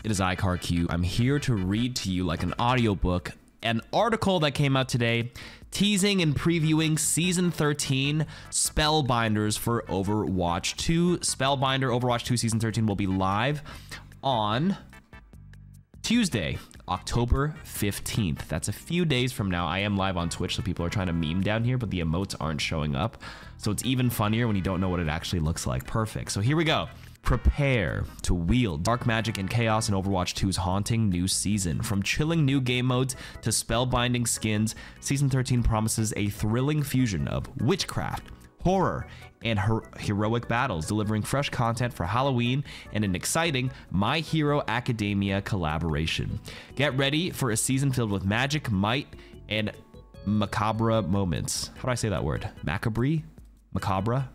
It is I, KarQ. I'm here to read to you like an audiobook an article that came out today teasing and previewing Season 13 Spellbinders for Overwatch 2. Spellbinder Overwatch 2 Season 13 will be live on Tuesday, October 15th. That's a few days from now. I am live on Twitch, so people are trying to meme down here, but the emotes aren't showing up. So it's even funnier when you don't know what it actually looks like. Perfect. So here we go. Prepare to wield dark magic and chaos in Overwatch 2's haunting new season. From chilling new game modes to spellbinding skins, Season 13 promises a thrilling fusion of witchcraft, horror, and heroic battles, delivering fresh content for Halloween and an exciting My Hero Academia collaboration. Get ready for a season filled with magic, might, and macabre moments. How do I say that word? Macabre? Macabre?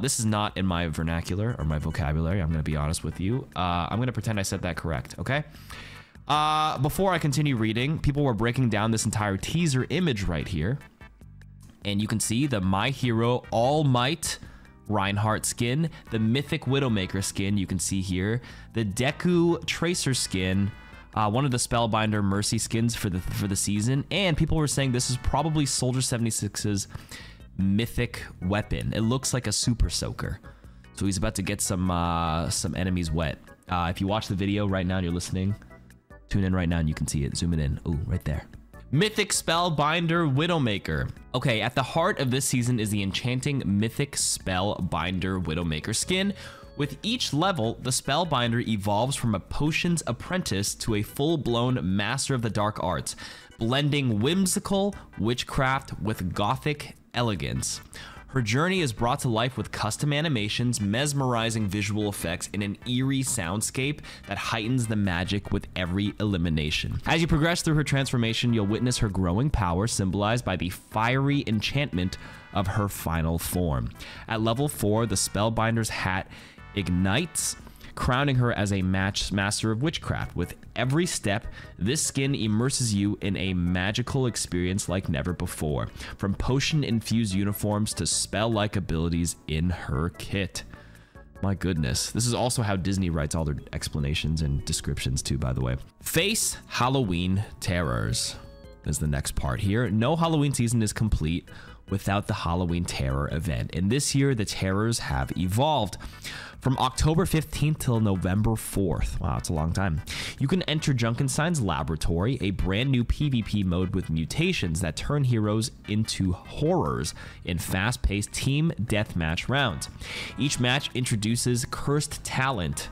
This is not in my vernacular or my vocabulary. I'm going to be honest with you. I'm going to pretend I said that correct, okay? Before I continue reading, people were breaking down this entire teaser image right here. And you can see the My Hero All Might Reinhardt skin, the Mythic Widowmaker skin you can see here, the Deku Tracer skin, one of the Spellbinder Mercy skins for the season, and people were saying this is probably Soldier 76's mythic weapon. It looks like a super soaker, so he's about to get some enemies wet. If you watch the video right now and you're listening, tune in right now and you can see it. Zoom it in. Ooh, right there. Mythic Spellbinder Widowmaker. Okay, at the heart of this season is the enchanting Mythic Spellbinder Widowmaker skin. With each level, the Spellbinder evolves from a potions apprentice to a full-blown master of the dark arts, blending whimsical witchcraft with gothic elegance. Her journey is brought to life with custom animations, mesmerizing visual effects, and an eerie soundscape that heightens the magic with every elimination. As you progress through her transformation, you'll witness her growing power, symbolized by the fiery enchantment of her final form. At level 4, the Spellbinder's hat ignites, crowning her as a master of witchcraft. With every step, this skin immerses you in a magical experience like never before, from potion-infused uniforms to spell-like abilities in her kit. My goodness. This is also how Disney writes all their explanations and descriptions too, by the way. Face Halloween Terrors is the next part here. No Halloween season is complete without the Halloween Terror event, and this year the terrors have evolved. From October 15th till November 4th, wow, it's a long time, you can enter Junkenstein's Laboratory, a brand new PvP mode with mutations that turn heroes into horrors in fast-paced team deathmatch rounds. Each match introduces cursed talent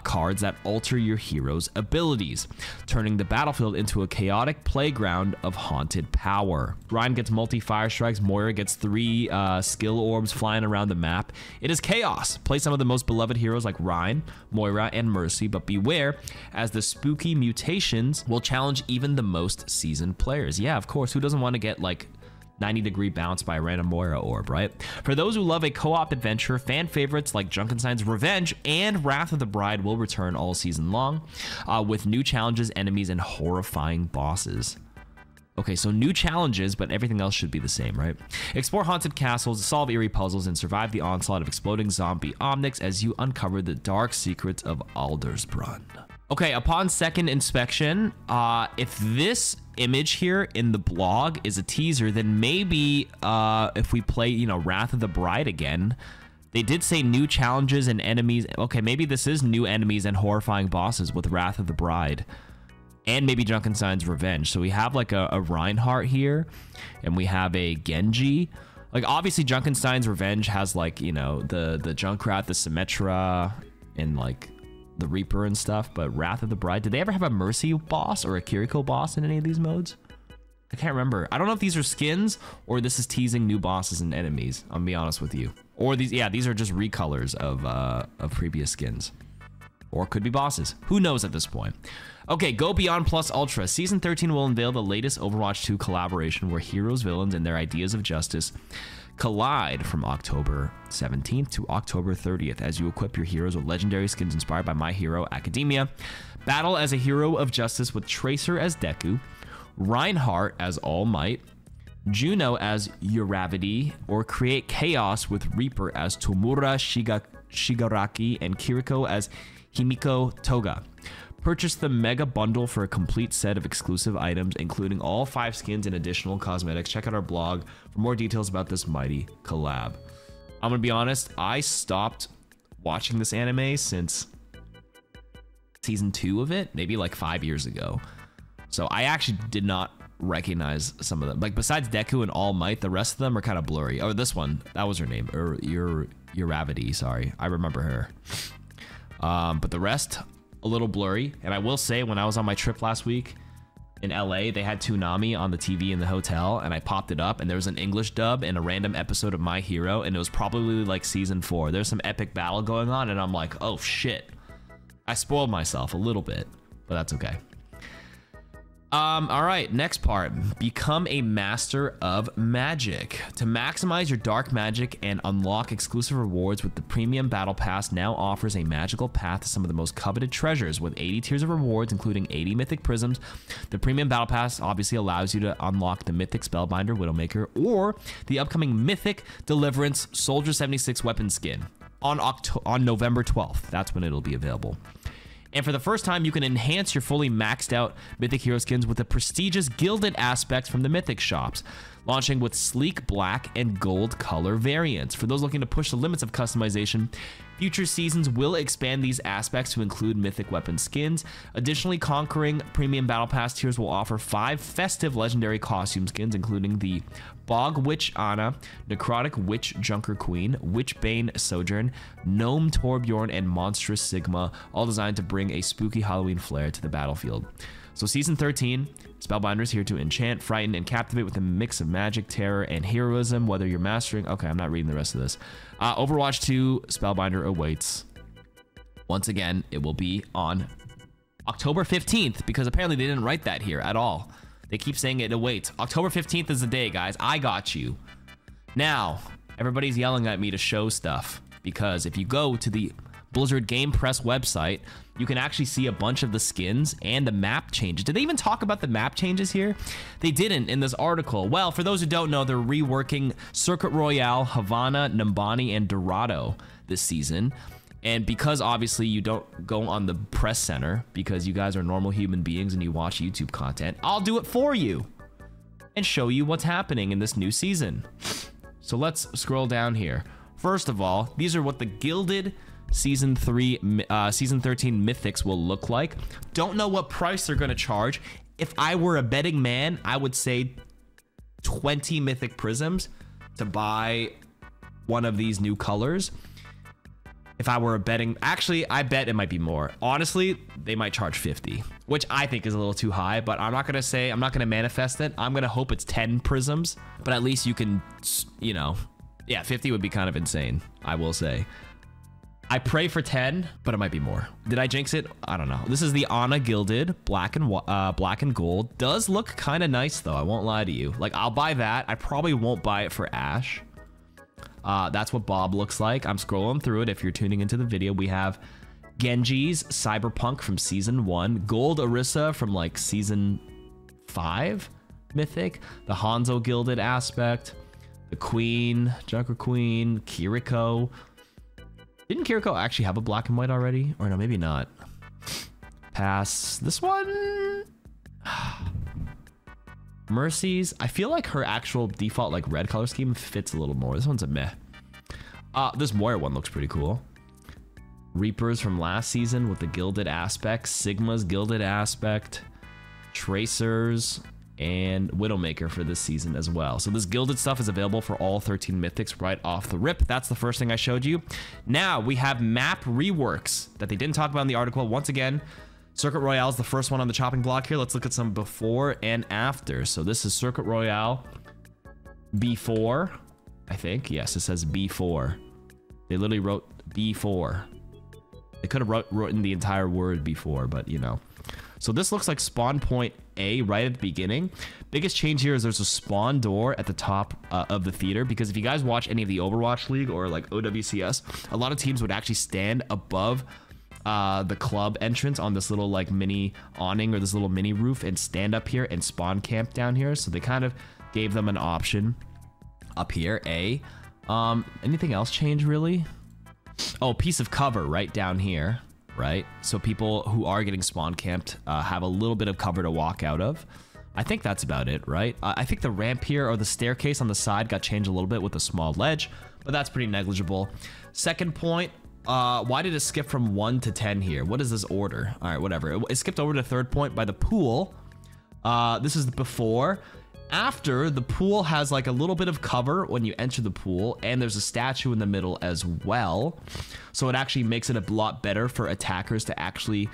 cards that alter your hero's abilities, turning the battlefield into a chaotic playground of haunted power. Ryan gets multi-fire strikes, Moira gets 3 skill orbs flying around the map. It is chaos. Play some of the most beloved heroes like Ryan, Moira, and Mercy, but beware, as the spooky mutations will challenge even the most seasoned players. Yeah, of course, who doesn't want to get like 90-degree bounce by a random Moira orb, right? For those who love a co-op adventure, fan favorites like Junkenstein's Revenge and Wrath of the Bride will return all season long, with new challenges, enemies, and horrifying bosses. Okay, so new challenges, but everything else should be the same, right? Explore haunted castles, solve eerie puzzles, and survive the onslaught of exploding zombie omnics as you uncover the dark secrets of Aldersbrunn. Okay, upon second inspection, if this image here in the blog is a teaser, then maybe if we play, you know, Wrath of the Bride again, they did say new challenges and enemies. Okay, maybe this is new enemies and horrifying bosses with Wrath of the Bride. And maybe Junkenstein's Revenge. So we have like a Reinhardt here, and we have a Genji. Like, obviously Junkenstein's Revenge has like, you know, the Junkrat, the Symmetra, and like the Reaper and stuff, but Wrath of the Bride, did they ever have a Mercy boss or a Kiriko boss in any of these modes? I can't remember. I don't know if these are skins or this is teasing new bosses and enemies, I'll be honest with you. Or these, yeah, these are just recolors of previous skins. Or could be bosses. Who knows at this point? Okay, go beyond plus ultra. Season 13 will unveil the latest Overwatch 2 collaboration where heroes, villains, and their ideas of justice collide from October 17th to October 30th as you equip your heroes with legendary skins inspired by My Hero Academia. Battle as a hero of justice with Tracer as Deku, Reinhardt as All Might, Juno as Uravity, or create chaos with Reaper as Tomura Shigaraki and Kiriko as Himiko Toga. Purchase the Mega Bundle for a complete set of exclusive items, including all 5 skins and additional cosmetics. Check out our blog for more details about this mighty collab. I'm gonna be honest, I stopped watching this anime since season 2 of it, maybe like 5 years ago. So I actually did not recognize some of them. Like besides Deku and All Might, the rest of them are kind of blurry. Oh, this one, that was her name, or Uravity, sorry. I remember her. But the rest, a little blurry. And I will say, when I was on my trip last week in LA, they had Toonami on the TV in the hotel, and I popped it up, and there was an English dub and a random episode of My Hero, and it was probably like season 4. There's some epic battle going on, and I'm like, oh shit. I spoiled myself a little bit, but that's okay. All right, next part. Become a master of magic. To maximize your dark magic and unlock exclusive rewards with the Premium Battle Pass now offers a magical path to some of the most coveted treasures with 80 tiers of rewards, including 80 Mythic Prisms. The Premium Battle Pass obviously allows you to unlock the Mythic Spellbinder Widowmaker or the upcoming Mythic Deliverance Soldier 76 weapon skin on November 12th. That's when it'll be available. And for the first time, you can enhance your fully maxed out Mythic hero skins with the prestigious gilded aspects from the Mythic shops, launching with sleek black and gold color variants. For those looking to push the limits of customization, future seasons will expand these aspects to include Mythic weapon skins. Additionally, Conquering Premium Battle Pass tiers will offer 5 festive legendary costume skins, including the Bog Witch Anna, Necrotic Witch Junker Queen, Witchbane Sojourn, Gnome Torbjorn, and Monstrous Sigma, all designed to bring a spooky Halloween flair to the battlefield. So Season 13, Spellbinder is here to enchant, frighten, and captivate with a mix of magic, terror, and heroism, whether you're mastering... Okay, I'm not reading the rest of this. Overwatch 2, Spellbinder awaits. Once again, it will be on October 15th, because apparently they didn't write that here at all. They keep saying it awaits. October 15th is the day, guys. I got you. Now, everybody's yelling at me to show stuff, because if you go to the Blizzard Game Press website, you can actually see a bunch of the skins and the map changes. Did they even talk about the map changes here? They didn't in this article. Well, for those who don't know, they're reworking Circuit Royale, Havana, Numbani, and Dorado this season. And because obviously you don't go on the press center because you guys are normal human beings and you watch YouTube content, I'll do it for you and show you what's happening in this new season. So let's scroll down here. First of all, these are what the gilded Season 13 Mythics will look like. Don't know what price they're going to charge. If I were a betting man, I would say 20 Mythic Prisms to buy one of these new colors. If I were a betting... Actually, I bet it might be more. Honestly, they might charge 50, which I think is a little too high, but I'm not going to say... I'm not going to manifest it. I'm going to hope it's 10 prisms, but at least you can, you know... Yeah, 50 would be kind of insane, I will say. I pray for 10, but it might be more. Did I jinx it? I don't know. This is the Ana Gilded, black and gold. Does look kind of nice, though. I won't lie to you. Like, I'll buy that. I probably won't buy it for Ash. That's what Bob looks like. I'm scrolling through it. If you're tuning into the video, we have Genji's Cyberpunk from Season 1. Gold Orisa from, like, Season 5 Mythic. The Hanzo Gilded aspect. The Queen, Junker Queen, Kiriko. Didn't Kiriko actually have a black and white already? Or no, maybe not. Pass. This one... Mercy's. I feel like her actual default like red color scheme fits a little more. This one's a meh. This Moira one looks pretty cool. Reapers from last season with the gilded aspect. Sigma's gilded aspect. Tracers. And Widowmaker for this season as well. So this gilded stuff is available for all 13 Mythics right off the rip. That's the first thing I showed you. Now we have map reworks that they didn't talk about in the article. Once again, Circuit Royale is the first one on the chopping block here. Let's look at some before and after. So this is Circuit Royale before, I think. Yes, it says before. They literally wrote B4. They could have written the entire word before, but you know. So this looks like spawn point A right at the beginning. Biggest change here is there's a spawn door at the top of the theater, because if you guys watch any of the Overwatch League or like OWCS, a lot of teams would actually stand above the club entrance on this little like mini awning or this little mini roof and stand up here and spawn camp down here. So they kind of gave them an option up here, A. Anything else change really? Oh, piece of cover right down here. right? So people who are getting spawn camped have a little bit of cover to walk out of. I think that's about it, right? I think the ramp here or the staircase on the side got changed a little bit with a small ledge, but that's pretty negligible. Second point, why did it skip from 1 to 10 here? What is this order? All right, whatever. It skipped over to third point by the pool. This is before. After, the pool has like a little bit of cover when you enter the pool, and there's a statue in the middle as well. So it actually makes it a lot better for attackers to actually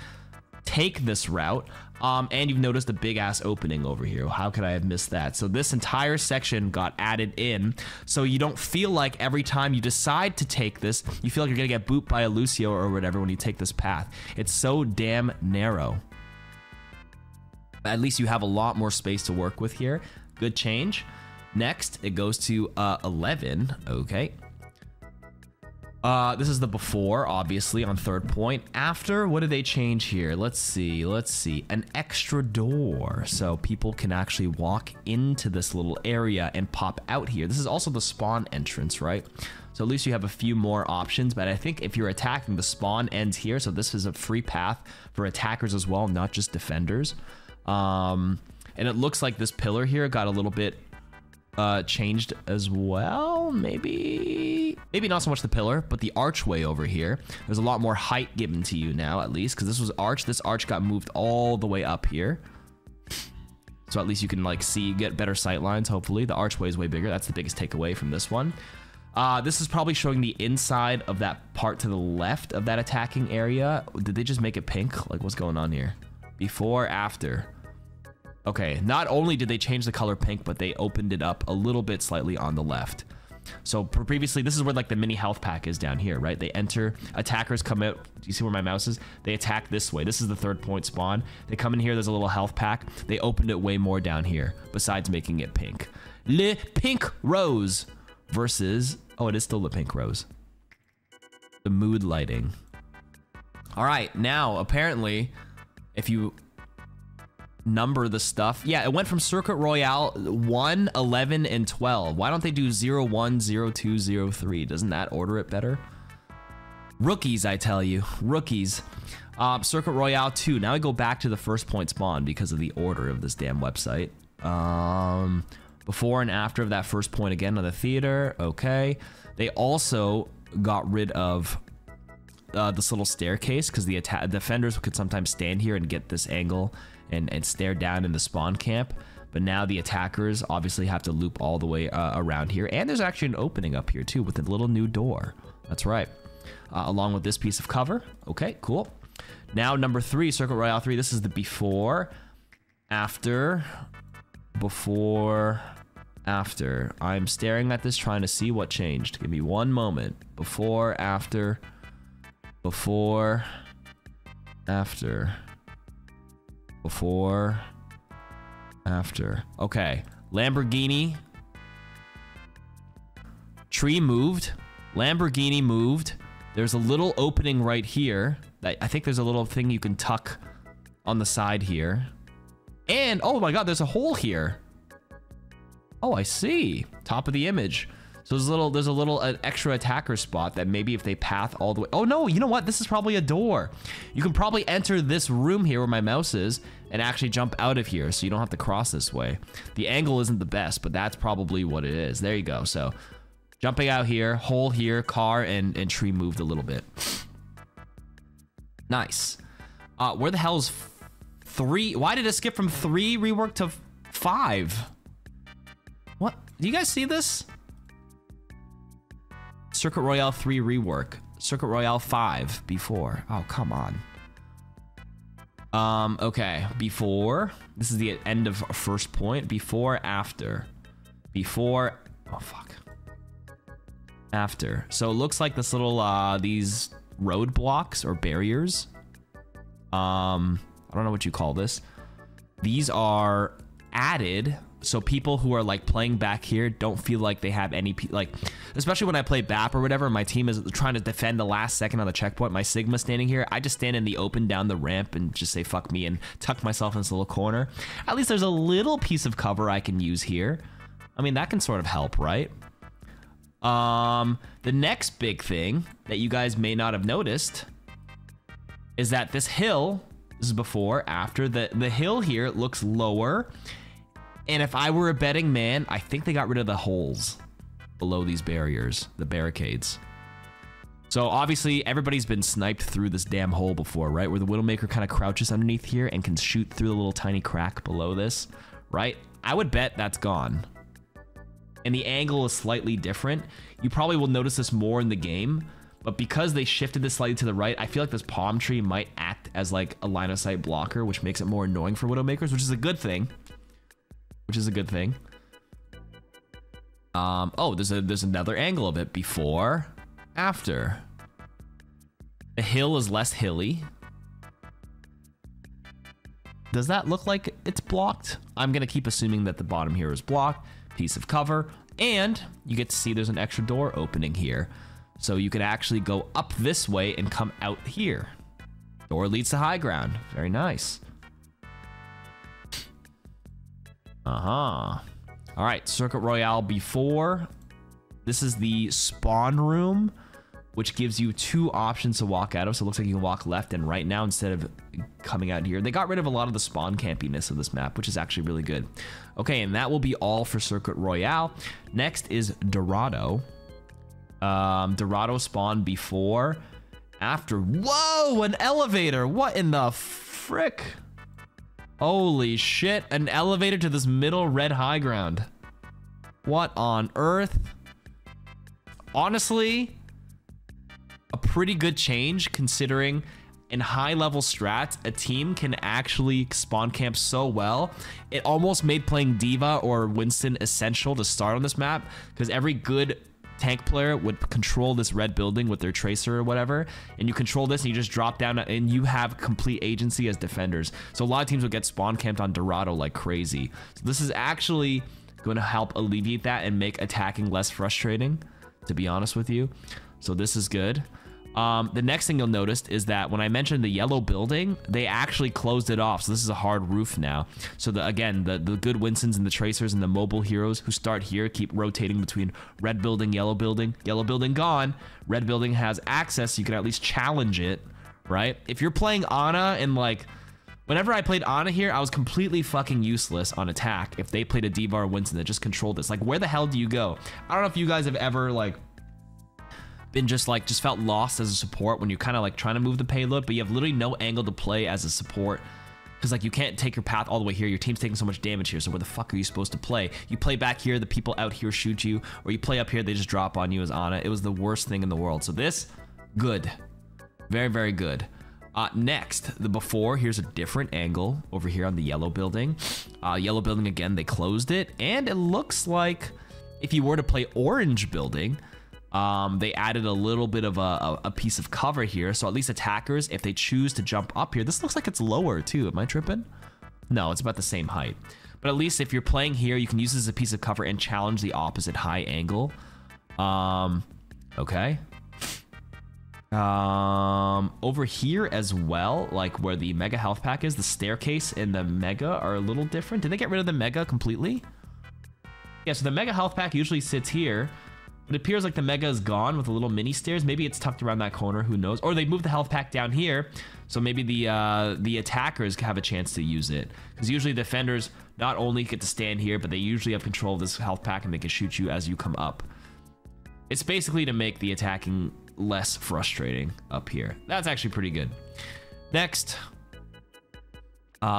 take this route. And you've noticed a big ass opening over here. How could I have missed that? So this entire section got added in, so you don't feel like every time you decide to take this, you feel like you're gonna get booped by a Lucio or whatever when you take this path. It's so damn narrow. At least you have a lot more space to work with here. Good change. Next, it goes to 11. Okay. This is the before, obviously, on third point. After, what did they change here? Let's see. An extra door, so people can actually walk into this little area and pop out here. This is also the spawn entrance, right? So at least you have a few more options, but I think if you're attacking, the spawn ends here, so this is a free path for attackers as well, not just defenders. And it looks like this pillar here got a little bit changed as well. Maybe not so much the pillar, but the archway over here. There's a lot more height given to you now, at least, because this was arch. This arch got moved all the way up here. So at least you can like see, get better sight lines, hopefully. The archway is way bigger. That's the biggest takeaway from this one. This is probably showing the inside of that part to the left of that attacking area. Did they just make it pink? Like, what's going on here? Before, after. Okay, not only did they change the color pink, but they opened it up a little bit slightly on the left. So previously, this is where like the mini health pack is down here, right? They enter, attackers come out. Do you see where my mouse is? They attack this way. This is the third point spawn. They come in here, there's a little health pack. They opened it way more down here, besides making it pink. Le Pink Rose versus, oh, it is still the Pink Rose. The mood lighting. All right, now, apparently, if you number the stuff, yeah, it went from Circuit Royale 1, 11, and 12. Why don't they do 0, 1, 0, 2, 0, 3? Doesn't that order it better? Rookies, I tell you. Rookies. Circuit Royale 2. Now I go back to the first point spawn because of the order of this damn website. Before and after of that first point again on the theater. Okay. They also got rid of this little staircase because the defenders could sometimes stand here and get this angle and stare down in the spawn camp. But now the attackers obviously have to loop all the way around here. And there's actually an opening up here too with a little new door. That's right. Along with this piece of cover. Okay, cool. Now number 3, Circuit Royale 3. This is the before, after, before, after. I'm staring at this trying to see what changed. Give me one moment. Before, after, before, after. Before, after. Okay, Lamborghini. Tree moved. Lamborghini moved. There's a little opening right here. I think there's a little thing you can tuck on the side here. And, oh my god, there's a hole here. Oh, I see. Top of the image. So there's a little extra attacker spot that maybe if they path all the way. Oh no, you know what? This is probably a door. You can probably enter this room here where my mouse is and actually jump out of here so you don't have to cross this way. The angle isn't the best, but that's probably what it is. There you go. So jumping out here, hole here, car, and tree moved a little bit. Nice. Where the hell's 3? Why did it skip from 3 rework to 5? What? Do you guys see this? Circuit Royale 3 rework. Circuit Royale 5 before. Oh, come on. Okay. Before. This is the end of first point. Before, after. Before. Oh, fuck. After. So it looks like this little, these roadblocks or barriers. I don't know what you call this. These are added so people who are like playing back here don't feel like they have any like, especially when I play BAP or whatever, my team is trying to defend the last second on the checkpoint. My Sigma standing here, I just stand in the open down the ramp and just say fuck me and tuck myself in this little corner. At least there's a little piece of cover I can use here. I mean, that can sort of help, right? The next big thing that you guys may not have noticed is that this hill, this is before, after, the hill here looks lower. And if I were a betting man, I think they got rid of the holes below these barriers, the barricades. So obviously everybody's been sniped through this damn hole before, right? Where the Widowmaker kind of crouches underneath here and can shoot through the little tiny crack below this, right? I would bet that's gone. And the angle is slightly different. You probably will notice this more in the game, but because they shifted this slightly to the right, I feel like this palm tree might act as like a line of sight blocker, which makes it more annoying for Widowmakers, which is a good thing. Oh, there's another angle of it before, after. The hill is less hilly. Does that look like it's blocked? I'm gonna keep assuming that the bottom here is blocked. Piece of cover, and you get to see there's an extra door opening here. So you can actually go up this way and come out here. Door leads to high ground. Very nice. All right, Circuit Royale before. This is the spawn room, which gives you two options to walk out of. So it looks like you can walk left and right now instead of coming out here. They got rid of a lot of the spawn campiness of this map, which is actually really good. Okay, and that will be all for Circuit Royale. Next is Dorado. Dorado spawn before, after. Whoa, an elevator. What in the frick? Holy shit, an elevator to this middle red high ground. What on earth? Honestly, a pretty good change considering in high level strats, a team can actually spawn camp so well. It almost made playing Diva or Winston essential to start on this map because every good tank player would control this red building with their tracer or whatever, and you control this and you just drop down and you have complete agency as defenders. So a lot of teams would get spawn camped on Dorado like crazy. So this is actually going to help alleviate that and make attacking less frustrating, to be honest with you. So this is good. The next thing you'll notice is that when I mentioned the yellow building, they actually closed it off. So this is a hard roof now. So again, the good Winstons and the Tracers and the mobile heroes who start here keep rotating between red building, yellow building gone. Red building has access, so you can at least challenge it, right? If you're playing Ana and like, whenever I played Ana here, I was completely fucking useless on attack if they played a Diva or Winston that just controlled this. Like, where the hell do you go? I don't know if you guys have ever like been just felt lost as a support when you're kind of like trying to move the payload, but you have literally no angle to play as a support because like you can't take your path all the way here. Your team's taking so much damage here, so where the fuck are you supposed to play? You play back here, the people out here shoot you, or you play up here, they just drop on you as Ana. It was the worst thing in the world. So this, good. Very, very good. Next, the before, here's a different angle over here on the yellow building. Yellow building, again, they closed it, and it looks like if you were to play orange building, they added a little bit of a piece of cover here, so at least attackers, if they choose to jump up here, this looks like it's lower too. Am I tripping? No, it's about the same height. But at least if you're playing here, you can use this as a piece of cover and challenge the opposite high angle. Okay. Over here as well, like where the mega health pack is, the staircase and the mega are a little different. Did they get rid of the mega completely? Yeah, so the mega health pack usually sits here. It appears like the mega is gone with a little mini stairs. Maybe it's tucked around that corner, who knows? Or they moved the health pack down here, so maybe the attackers have a chance to use it. Because usually defenders not only get to stand here, but they usually have control of this health pack and they can shoot you as you come up. It's basically to make the attacking less frustrating up here. That's actually pretty good. Next,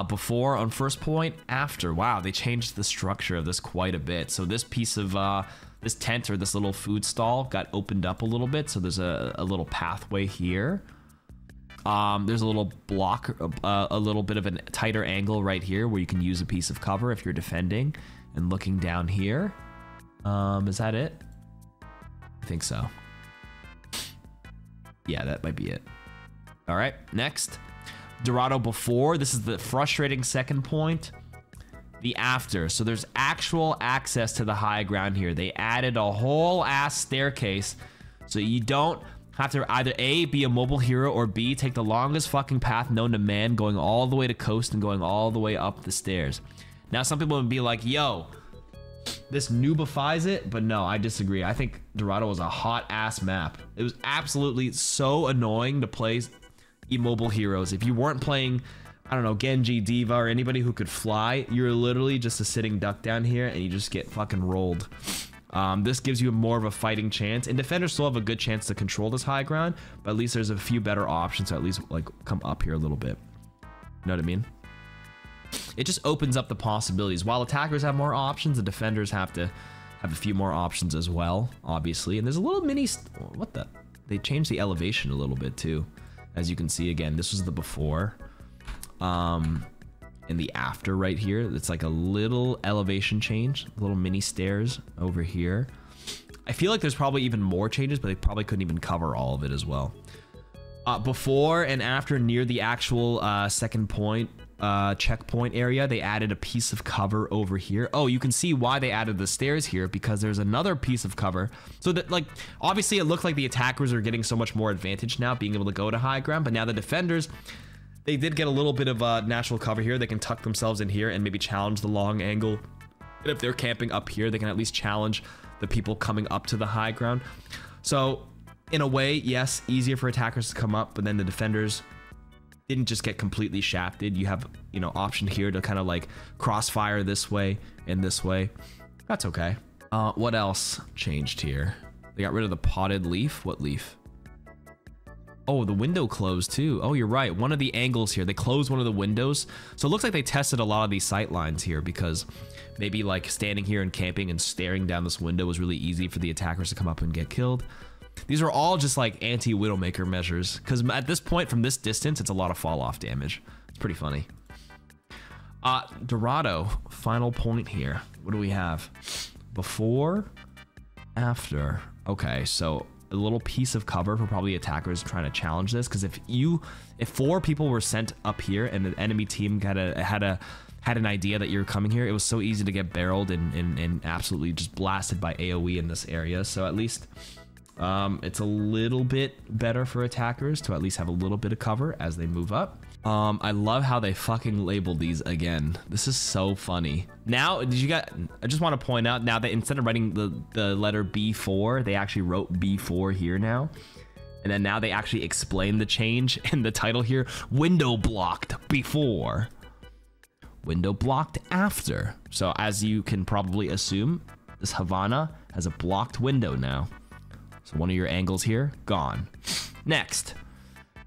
before on first point, after. Wow, they changed the structure of this quite a bit. So this piece of this tent or this little food stall got opened up a little bit, so there's a little pathway here. There's a little block, a little bit of a tighter angle right here where you can use a piece of cover if you're defending and looking down here. Is that it? I think so. Yeah, that might be it. All right, next. Dorado before. This is the frustrating second point. The after. So there's actual access to the high ground here. They added a whole ass staircase so you don't have to either A, be a mobile hero, or B, take the longest fucking path known to man going all the way to coast and going all the way up the stairs. Now some people would be like, yo, this noobifies it, but no, I disagree. I think Dorado was a hot ass map. It was absolutely so annoying to play immobile heroes. If you weren't playing, I don't know, Genji, Diva, or anybody who could fly, you're literally just a sitting duck down here and you just get fucking rolled. This gives you more of a fighting chance, and defenders still have a good chance to control this high ground, but at least there's a few better options to at least like come up here a little bit. You know what I mean? It just opens up the possibilities. While attackers have more options, the defenders have to have a few more options as well, obviously. And there's a little mini, what the? They changed the elevation a little bit too. As you can see, again, this was the before. And the after right here, it's like a little elevation change, little mini stairs over here. I feel like there's probably even more changes, but they probably couldn't even cover all of it as well. Before and after, near the actual second point, checkpoint area, they added a piece of cover over here. Oh, you can see why they added the stairs here, because there's another piece of cover. So that, like, obviously it looked like the attackers are getting so much more advantage now, being able to go to high ground, but now the defenders, they did get a little bit of natural cover here. They can tuck themselves in here and maybe challenge the long angle. And if they're camping up here, they can at least challenge the people coming up to the high ground. So in a way, yes, easier for attackers to come up, but then the defenders didn't just get completely shafted. You have, you know, option here to kind of like crossfire this way and this way. That's okay. What else changed here? They got rid of the potted leaf. What leaf? Oh, the window closed too. Oh, you're right. One of the angles here, they closed one of the windows. So it looks like they tested a lot of these sight lines here, because maybe like standing here and camping and staring down this window was really easy for the attackers to come up and get killed. These are all just like anti-Widowmaker measures, because at this point, from this distance, it's a lot of fall off damage. It's pretty funny. Dorado, final point here. What do we have? Before, after. Okay, so a little piece of cover for probably attackers trying to challenge this, because if 4 people were sent up here and the enemy team had an idea that you're coming here, it was so easy to get barreled and absolutely just blasted by AoE in this area. So at least it's a little bit better for attackers to at least have a little bit of cover as they move up. I love how they fucking labeled these again. This is so funny. Now, I just want to point out now that instead of writing the letter B4, they actually wrote B4 here now. And then now they actually explain the change in the title here. Window blocked before. Window blocked after. So as you can probably assume, this Havana has a blocked window now. So one of your angles here, gone. Next.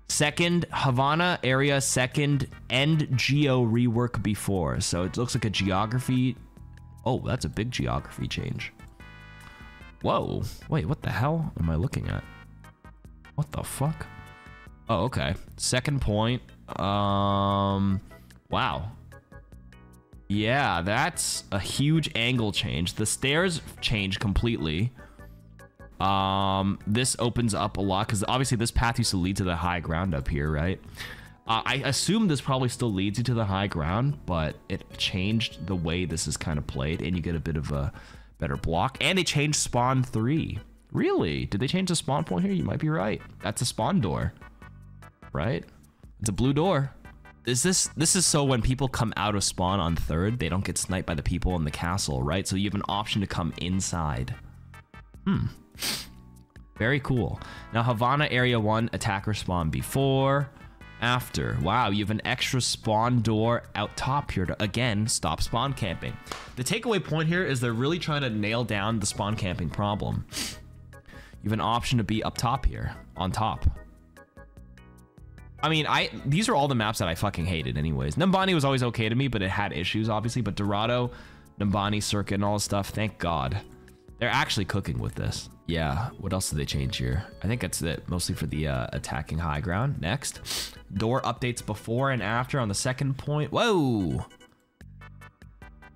Second, Havana area, second, end geo rework before. So it looks like a geography. Oh, that's a big geography change. Whoa. Wait, what the hell am I looking at? What the fuck? Oh, okay. Second point. Wow. Yeah, that's a huge angle change. The stairs change completely. This opens up a lot, because obviously this path used to lead to the high ground up here, right? I assume this probably still leads you to the high ground, but it changed the way this is kind of played, and you get a bit of a better block. And they changed spawn 3. Really? Did they change the spawn point here? You might be right. That's a spawn door, right? It's a blue door. This is so when people come out of spawn on 3rd, they don't get sniped by the people in the castle, right? So you have an option to come inside. Very cool. Now, Havana area 1, attacker spawn before, after. Wow, you have an extra spawn door out top here to, again, stop spawn camping. The takeaway point here is they're really trying to nail down the spawn camping problem. You have an option to be up top here, on top. I mean, these are all the maps that I fucking hated anyways. Numbani was always okay to me, but it had issues, obviously. But Dorado, Numbani, Circuit, and all this stuff, thank God. They're actually cooking with this. Yeah, what else did they change here? I think that's it, mostly for the attacking high ground. Next, door updates before and after on the second point. Whoa!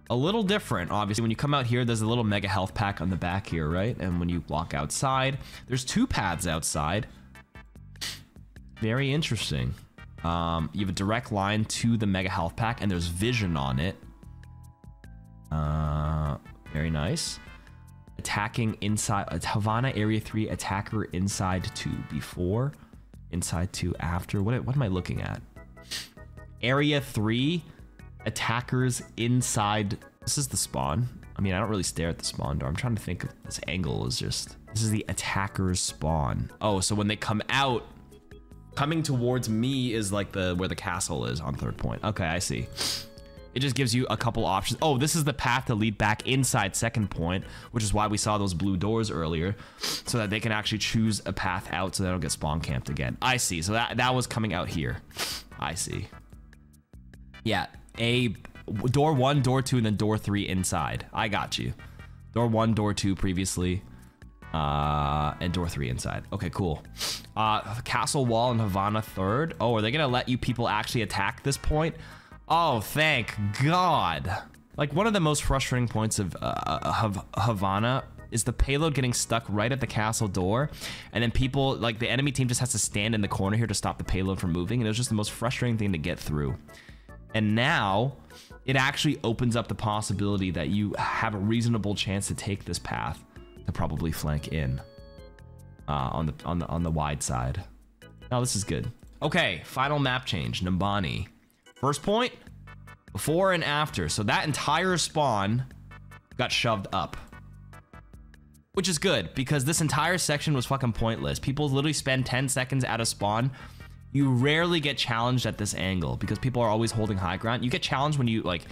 A little different, obviously. When you come out here, there's a little mega health pack on the back here, right? And when you walk outside, there's 2 paths outside. Very interesting. You have a direct line to the mega health pack, and there's vision on it. Very nice. Attacking inside, Havana area 3, attacker inside 2 before, inside 2 after. What am I looking at? Area 3, attackers inside. This is the spawn. I mean, I don't really stare at the spawn door. I'm trying to think of this angle is just, this is the attacker's spawn. Oh, so when they come out, Coming towards me is like where the castle is on third point. Okay, I see. It just gives you a couple options. Oh, this is the path to lead back inside second point, which is why we saw those blue doors earlier, so that they can actually choose a path out so they don't get spawn camped again. I see. So that was coming out here. I see. Yeah, door 1, door 2, and then door 3 inside. I got you. Door 1, door 2 previously, and door 3 inside. Okay, cool. Castle wall in Havana third. Oh, are they gonna let you people actually attack this point? Oh, thank God. Like, one of the most frustrating points of Havana is the payload getting stuck right at the castle door, and then people, like the enemy team just has to stand in the corner here to stop the payload from moving, and it was just the most frustrating thing to get through. And now, it actually opens up the possibility that you have a reasonable chance to take this path to probably flank in on the wide side. Now, this is good. Okay, final map change, Numbani. First point, before and after. So that entire spawn got shoved up. Which is good, because this entire section was fucking pointless. People literally spend 10 seconds at a spawn. You rarely get challenged at this angle, because people are always holding high ground. You get challenged when you, like,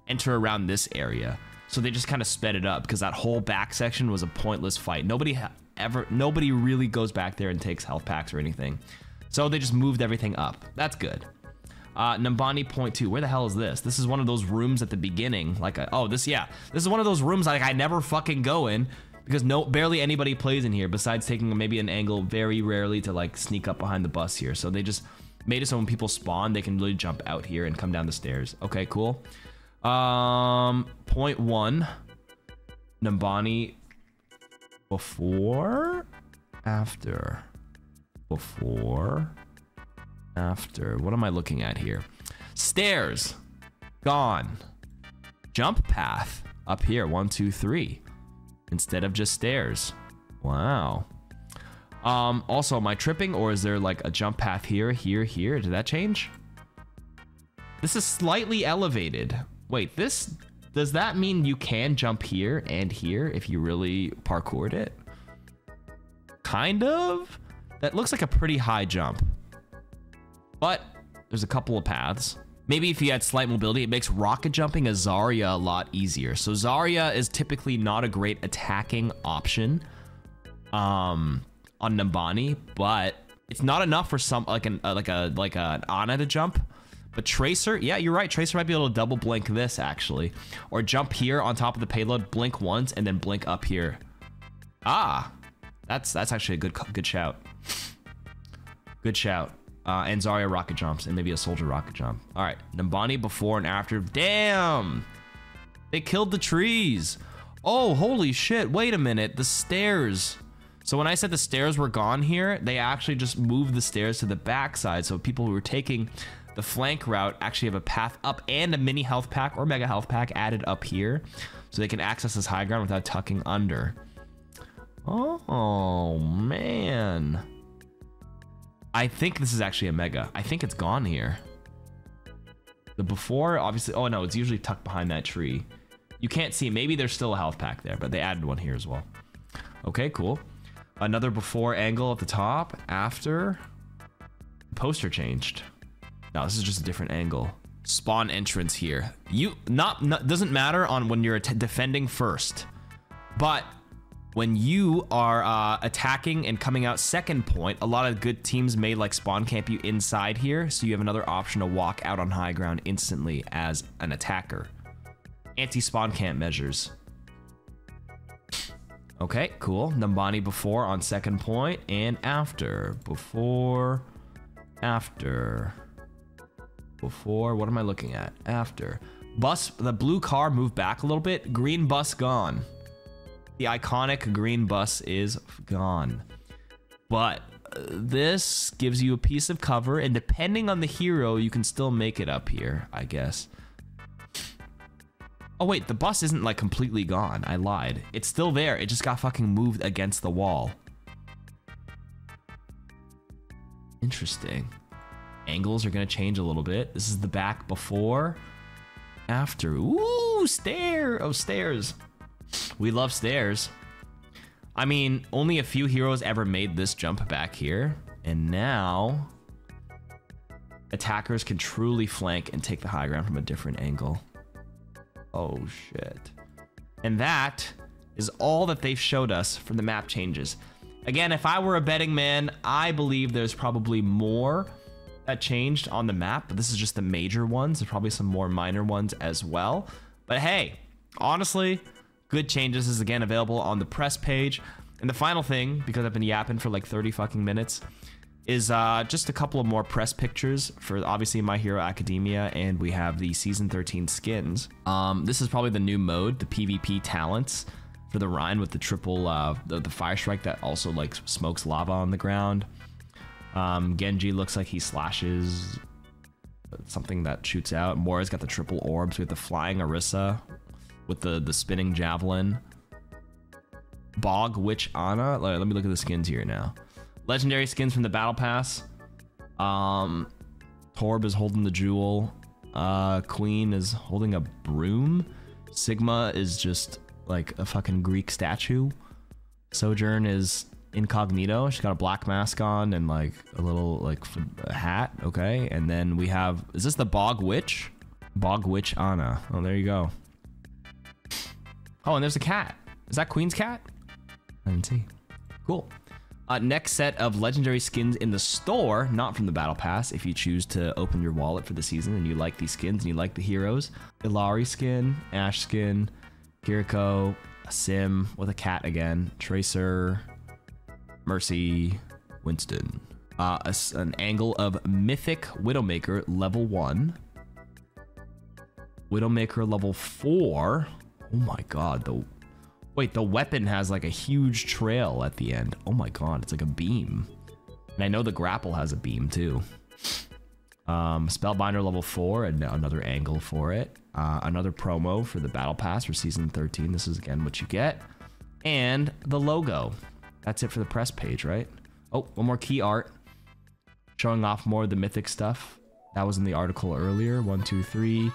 enter around this area. So they just kind of sped it up, because that whole back section was a pointless fight. Nobody really goes back there and takes health packs or anything. So they just moved everything up. That's good. Numbani point 2. Where the hell is this? This is one of those rooms at the beginning. Like, this is one of those rooms like I never fucking go in, because barely anybody plays in here besides taking maybe an angle very rarely to like sneak up behind the bus here. So they just made it so when people spawn, they can really jump out here and come down the stairs. Okay, cool. Point 1. Numbani before, after, before, after. What am I looking at here? Stairs gone. Jump path up here, 1 2 3 instead of just stairs. Wow. Also, am I tripping, or is there like a jump path here, here, here? Did that change? This is slightly elevated. Wait, does that mean you can jump here and here if you really parkoured it? Kind of. That looks like a pretty high jump. But there's a couple of paths. Maybe if you had slight mobility, it makes rocket jumping a Zarya a lot easier. So Zarya is typically not a great attacking option on Numbani, but it's not enough for some like an Ana to jump. But Tracer, yeah, you're right. Tracer might be able to double blink this actually, or jump here on top of the payload, blink once, and then blink up here. Ah, that's actually a good shout. Good shout. And Zarya rocket jumps, and maybe a soldier rocket jump. All right, Numbani before and after. Damn, they killed the trees. Oh, holy shit! Wait a minute, the stairs. So when I said the stairs were gone here, they actually just moved the stairs to the backside. So people who were taking the flank route actually have a path up and a mini health pack or mega health pack added up here, so they can access this high ground without tucking under. Oh man. I think this is actually a mega. I think it's gone here. The before, obviously, oh no, it's usually tucked behind that tree. You can't see, maybe there's still a health pack there, but they added one here as well. Okay, cool. Another before angle at the top, after. The poster changed. No, this is just a different angle. Spawn entrance here. Doesn't matter on when you're defending first, but when you are attacking and coming out second point, a lot of good teams may like spawn camp you inside here, so you have another option to walk out on high ground instantly as an attacker. Anti-spawn camp measures. Okay, cool. Numbani before on second point and after. Before, after. Before, what am I looking at? After. Bus, the blue car moved back a little bit. Green bus gone. The iconic green bus is gone. But this gives you a piece of cover, and depending on the hero, you can still make it up here, I guess. Oh wait, the bus isn't like completely gone. I lied. It's still there. It just got fucking moved against the wall. Interesting. Angles are gonna change a little bit. This is the back before, after. Ooh, stairs. We love stairs. I mean, only a few heroes ever made this jump back here. And now Attackers can truly flank and take the high ground from a different angle. Oh shit. And that is all that they've showed us for the map changes. Again, if I were a betting man, I believe there's probably more that changed on the map, but this is just the major ones. There's probably some more minor ones as well. But hey, honestly, good changes. Is again available on the press page. And the final thing, because I've been yapping for like 30 fucking minutes, is just a couple of more press pictures for obviously My Hero Academia, and we have the Season 13 skins. This is probably the new mode, the PvP talents for the Rhine with the triple, the Fire Strike that also like smokes lava on the ground. Genji looks like he slashes something that shoots out. Mora's got the triple orbs. We have the Flying Orisa with the spinning javelin. Bog Witch Ana. Let me look at the skins here now. Legendary skins from the Battle Pass. Torb is holding the jewel. Queen is holding a broom. Sigma is just like a fucking Greek statue. Sojourn is incognito. She's got a black mask on and like a little like a hat. Okay, and then we have, is this the Bog Witch? Bog Witch Ana. Oh, there you go. Oh, and there's a cat. Is that Queen's cat? I didn't see. Cool. Next set of legendary skins in the store, not from the Battle Pass, if you choose to open your wallet for the season and you like these skins and you like the heroes. Ilari skin, Ash skin, Kiriko, a Sim with a cat again, Tracer, Mercy, Winston. An angle of Mythic Widowmaker level 1. Widowmaker level 4. Oh my god, wait, the weapon has like a huge trail at the end. Oh my god, it's like a beam. And I know the grapple has a beam too. Spellbinder level 4, and another angle for it. Another promo for the Battle Pass for Season 13. This is again what you get. And the logo. That's it for the press page, right? Oh, one more key art. Showing off more of the Mythic stuff. That was in the article earlier. 1, 2, 3.